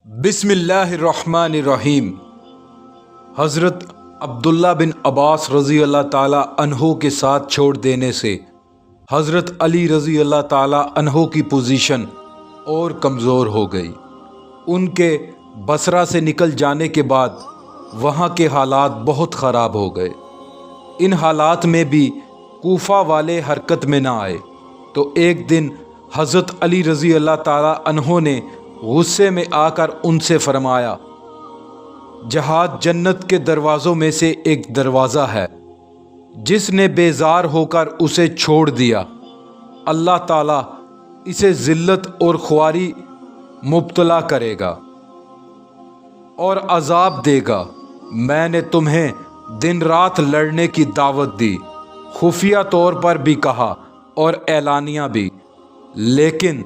بسم اللہ الرحمن الرحیم۔ حضرت عبداللہ بن عباس رضی اللہ تعالیٰ عنہ کے ساتھ چھوڑ دینے سے حضرت علی رضی اللہ تعالیٰ عنہ کی پوزیشن اور کمزور ہو گئی۔ ان کے بصرہ سے نکل جانے کے بعد وہاں کے حالات بہت خراب ہو گئے۔ ان حالات میں بھی کوفہ والے حرکت میں نہ آئے تو ایک دن حضرت علی رضی اللہ تعالیٰ عنہ نے غصے میں آ کر ان سے فرمایا، جہاد جنت کے دروازوں میں سے ایک دروازہ ہے، جس نے بیزار ہو کر اسے چھوڑ دیا اللہ تعالیٰ اسے ذلت اور خواری مبتلا کرے گا اور عذاب دے گا۔ میں نے تمہیں دن رات لڑنے کی دعوت دی، خفیہ طور پر بھی کہا اور اعلانیہ بھی، لیکن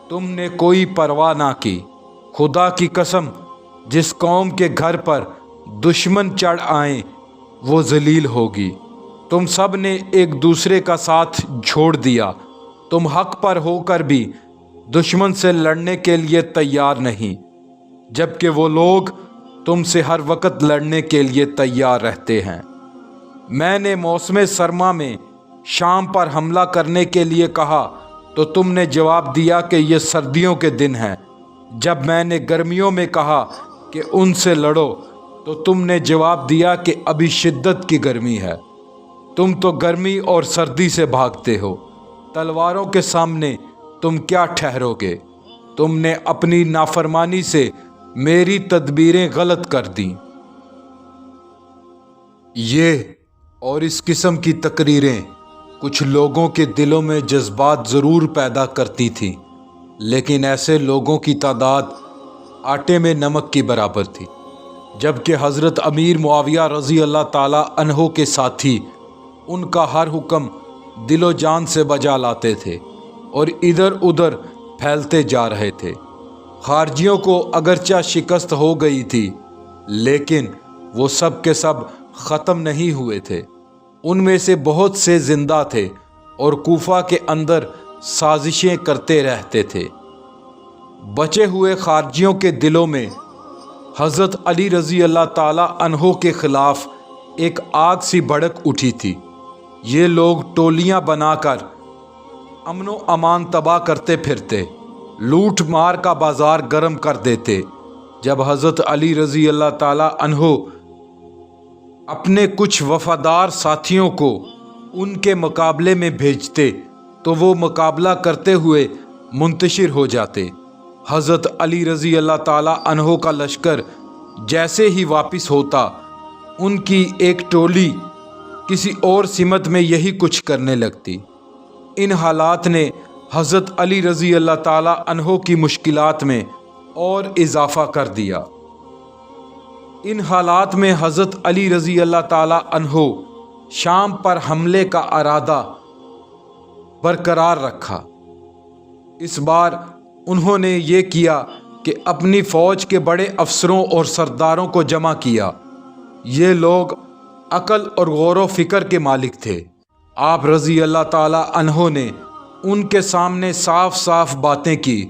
تم نے کوئی پرواہ نہ کی۔ خدا کی قسم، جس قوم کے گھر پر دشمن چڑھ آئیں وہ ذلیل ہوگی۔ تم سب نے ایک دوسرے کا ساتھ چھوڑ دیا، تم حق پر ہو کر بھی دشمن سے لڑنے کے لیے تیار نہیں، جبکہ وہ لوگ تم سے ہر وقت لڑنے کے لیے تیار رہتے ہیں۔ میں نے موسم سرما میں شام پر حملہ کرنے کے لیے کہا تو تم نے جواب دیا کہ یہ سردیوں کے دن ہیں۔ جب میں نے گرمیوں میں کہا کہ ان سے لڑو تو تم نے جواب دیا کہ ابھی شدت کی گرمی ہے۔ تم تو گرمی اور سردی سے بھاگتے ہو، تلواروں کے سامنے تم کیا ٹھہرو گے؟ تم نے اپنی نافرمانی سے میری تدبیریں غلط کر دیں۔ یہ اور اس قسم کی تقریریں کچھ لوگوں کے دلوں میں جذبات ضرور پیدا کرتی تھیں، لیکن ایسے لوگوں کی تعداد آٹے میں نمک کی برابر تھی۔ جبکہ حضرت امیر معاویہ رضی اللہ تعالیٰ عنہ کے ساتھی ان کا ہر حکم دل و جان سے بجا لاتے تھے اور ادھر ادھر پھیلتے جا رہے تھے۔ خارجیوں کو اگرچہ شکست ہو گئی تھی، لیکن وہ سب کے سب ختم نہیں ہوئے تھے۔ ان میں سے بہت سے زندہ تھے اور کوفہ کے اندر سازشیں کرتے رہتے تھے۔ بچے ہوئے خارجیوں کے دلوں میں حضرت علی رضی اللہ تعالیٰ عنہ کے خلاف ایک آگ سی بھڑک اٹھی تھی۔ یہ لوگ ٹولیاں بنا کر امن و امان تباہ کرتے پھرتے، لوٹ مار کا بازار گرم کر دیتے۔ جب حضرت علی رضی اللہ تعالیٰ عنہ اپنے کچھ وفادار ساتھیوں کو ان کے مقابلے میں بھیجتے تو وہ مقابلہ کرتے ہوئے منتشر ہو جاتے۔ حضرت علی رضی اللہ تعالیٰ عنہ کا لشکر جیسے ہی واپس ہوتا، ان کی ایک ٹولی کسی اور سمت میں یہی کچھ کرنے لگتی۔ ان حالات نے حضرت علی رضی اللہ تعالیٰ عنہ کی مشکلات میں اور اضافہ کر دیا۔ ان حالات میں حضرت علی رضی اللہ تعالیٰ عنہ شام پر حملے کا ارادہ برقرار رکھا۔ اس بار انہوں نے یہ کیا کہ اپنی فوج کے بڑے افسروں اور سرداروں کو جمع کیا۔ یہ لوگ عقل اور غور و فکر کے مالک تھے۔ آپ رضی اللہ تعالیٰ عنہ نے ان کے سامنے صاف صاف باتیں کی۔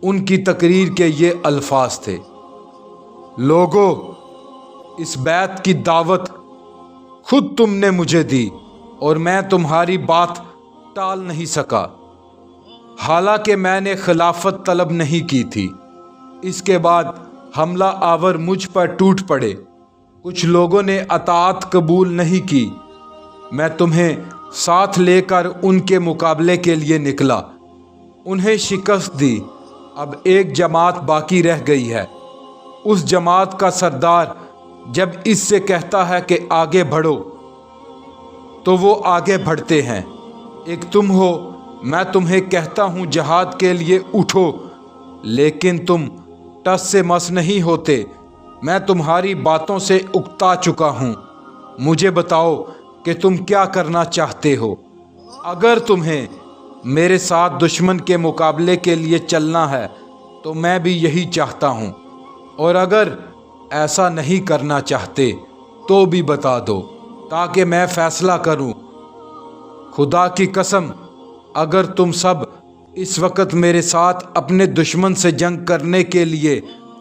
ان کی تقریر کے یہ الفاظ تھے، لوگو، اس بیعت کی دعوت خود تم نے مجھے دی اور میں تمہاری بات ٹال نہیں سکا، حالانکہ میں نے خلافت طلب نہیں کی تھی۔ اس کے بعد حملہ آور مجھ پر ٹوٹ پڑے، کچھ لوگوں نے اطاعت قبول نہیں کی۔ میں تمہیں ساتھ لے کر ان کے مقابلے کے لیے نکلا، انہیں شکست دی۔ اب ایک جماعت باقی رہ گئی ہے۔ اس جماعت کا سردار جب اس سے کہتا ہے کہ آگے بڑھو تو وہ آگے بڑھتے ہیں۔ ایک تم ہو، میں تمہیں کہتا ہوں جہاد کے لیے اٹھو، لیکن تم ٹس سے مس نہیں ہوتے۔ میں تمہاری باتوں سے اکتا چکا ہوں۔ مجھے بتاؤ کہ تم کیا کرنا چاہتے ہو۔ اگر تمہیں میرے ساتھ دشمن کے مقابلے کے لیے چلنا ہے تو میں بھی یہی چاہتا ہوں، اور اگر ایسا نہیں کرنا چاہتے تو بھی بتا دو تاکہ میں فیصلہ کروں۔ خدا کی قسم، اگر تم سب اس وقت میرے ساتھ اپنے دشمن سے جنگ کرنے کے لیے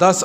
10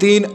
3